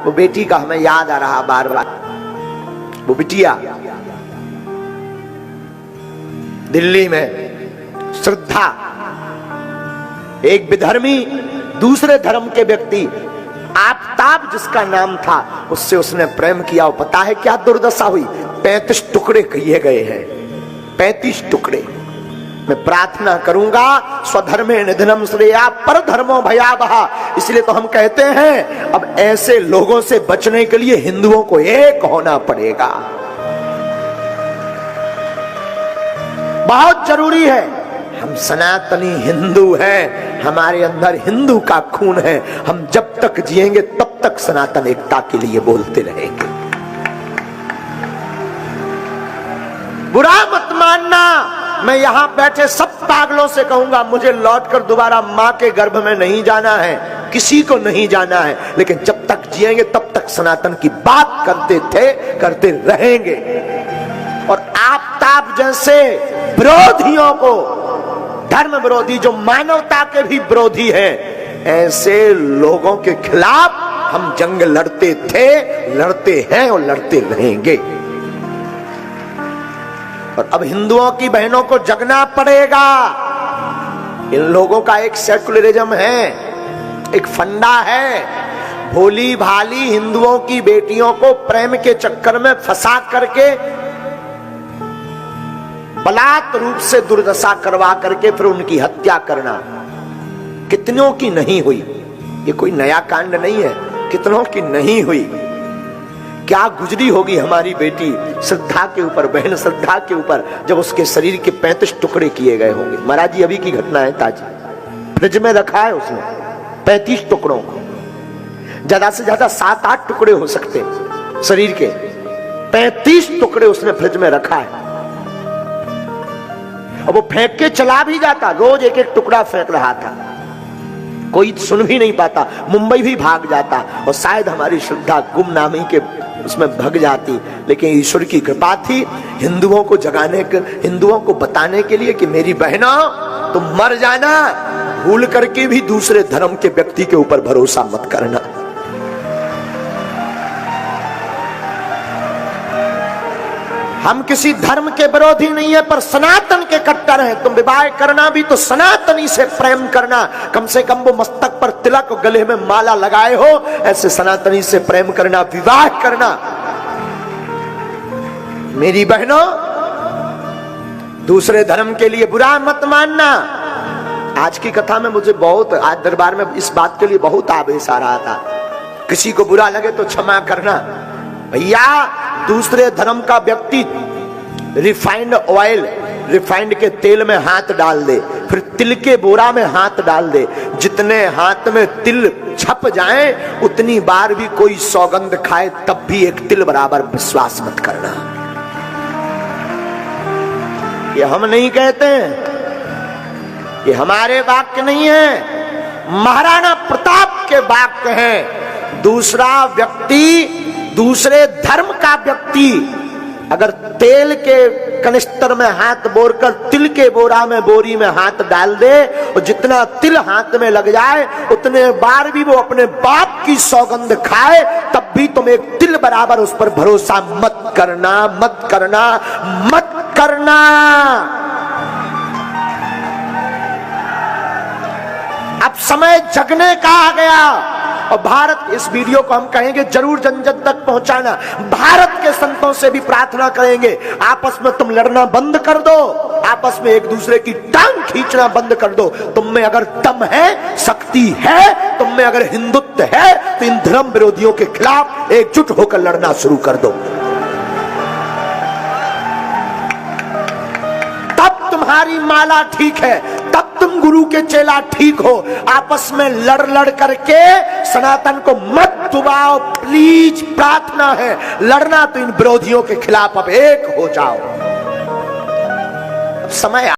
वो बेटी का हमें याद आ रहा बार बार। वो बिटिया दिल्ली में श्रद्धा, एक विधर्मी दूसरे धर्म के व्यक्ति आफताब जिसका नाम था, उससे उसने प्रेम किया। और पता है क्या दुर्दशा हुई? 35 टुकड़े किए गए हैं, 35 टुकड़े। मैं प्रार्थना करूंगा स्वधर्मे निधनम श्रेया पर धर्मो भयावहा। इसलिए तो हम कहते हैं अब ऐसे लोगों से बचने के लिए हिंदुओं को एक होना पड़ेगा, बहुत जरूरी है। हम सनातनी हिंदू हैं, हमारे अंदर हिंदू का खून है। हम जब तक जिएंगे तब तक सनातन एकता के लिए बोलते रहेंगे। बुरा मत मानना, मैं यहां बैठे सब पागलों से कहूंगा, मुझे लौटकर दोबारा मां के गर्भ में नहीं जाना है, किसी को नहीं जाना है। लेकिन जब तक जिएंगे तब तक सनातन की बात करते थे, करते रहेंगे। और आफताब जैसे विरोधियों को, धर्म विरोधी जो मानवता के भी विरोधी हैं, ऐसे लोगों के खिलाफ हम जंग लड़ते थे, लड़ते हैं और लड़ते रहेंगे। और अब हिंदुओं की बहनों को जगना पड़ेगा। इन लोगों का एक सेकुलरिज्म है, एक फंडा है। भोली भाली हिंदुओं की बेटियों को प्रेम के चक्कर में फंसा करके बलात् रूप से दुर्दशा करवा करके फिर उनकी हत्या करना। कितनों की नहीं हुई? ये कोई नया कांड नहीं है, कितनों की नहीं हुई। क्या गुजरी होगी हमारी बेटी श्रद्धा के ऊपर, बहन श्रद्धा के ऊपर, जब उसके शरीर के 35 टुकड़े किए गए होंगे। महाराज जी अभी की घटना है, ताजी फ्रिज में रखा है उसने 35 टुकड़ों को। ज्यादा से ज्यादा 7-8 टुकड़े हो सकते हैं शरीर के, 35 टुकड़े उसने फ्रिज में रखा है। अब वो फेंक के चला भी जाता, रोज एक एक टुकड़ा फेंक रहा था, कोई सुन भी नहीं पाता, मुंबई भी भाग जाता और शायद हमारी श्रद्धा गुमनामी के उसमें भग जाती। लेकिन ईश्वर की कृपा थी, हिंदुओं को जगाने के, हिंदुओं को बताने के लिए कि मेरी बहनों तुम मर जाना, भूल करके भी दूसरे धर्म के व्यक्ति के ऊपर भरोसा मत करना। हम किसी धर्म के विरोधी नहीं है, पर सनातन के कट्टर हैं। तुम विवाह करना भी तो सनातनी से प्रेम करना, कम से कम वो मस्तक पर तिलक और गले में माला लगाए हो, ऐसे सनातनी से प्रेम करना, विवाह करना। मेरी बहनों, दूसरे धर्म के लिए बुरा मत मानना। आज की कथा में मुझे बहुत, आज दरबार में इस बात के लिए बहुत आवेश आ रहा था। किसी को बुरा लगे तो क्षमा करना। भैया दूसरे धर्म का व्यक्ति रिफाइंड ऑयल, रिफाइंड के तेल में हाथ डाल दे, फिर तिल के बोरा में हाथ डाल दे, जितने हाथ में तिल छप जाए उतनी बार भी कोई सौगंध खाए तब भी एक तिल बराबर विश्वास मत करना। ये हम नहीं कहते हैं, ये हमारे वाक्य नहीं है, महाराणा प्रताप के वाक्य हैं। दूसरा व्यक्ति, दूसरे धर्म का व्यक्ति अगर तेल के कनिस्तर में हाथ बोरकर तिल के बोरा में, बोरी में हाथ डाल दे और जितना तिल हाथ में लग जाए उतने बार भी वो अपने बाप की सौगंध खाए तब भी तुम एक तिल बराबर उस पर भरोसा मत करना, मत करना, मत करना। अब समय जगने का आ गया और भारत, इस वीडियो को हम कहेंगे जरूर जन जन तक पहुंचाना। भारत के संतों से भी प्रार्थना करेंगे, आपस में तुम लड़ना बंद कर दो, आपस में एक दूसरे की टांग खींचना बंद कर दो। तुम में अगर दम है, शक्ति है, तुम में अगर हिंदुत्व है तो इन धर्म विरोधियों के खिलाफ एकजुट होकर लड़ना शुरू कर दो। तब तुम्हारी माला ठीक है, तब तुम गुरु के चेला ठीक हो। आपस में लड़ लड़ करके सनातन को मत डुबाओ, प्लीज, प्रार्थना है। लड़ना तो इन विरोधियों के खिलाफ अब एक हो जाओ। अब समय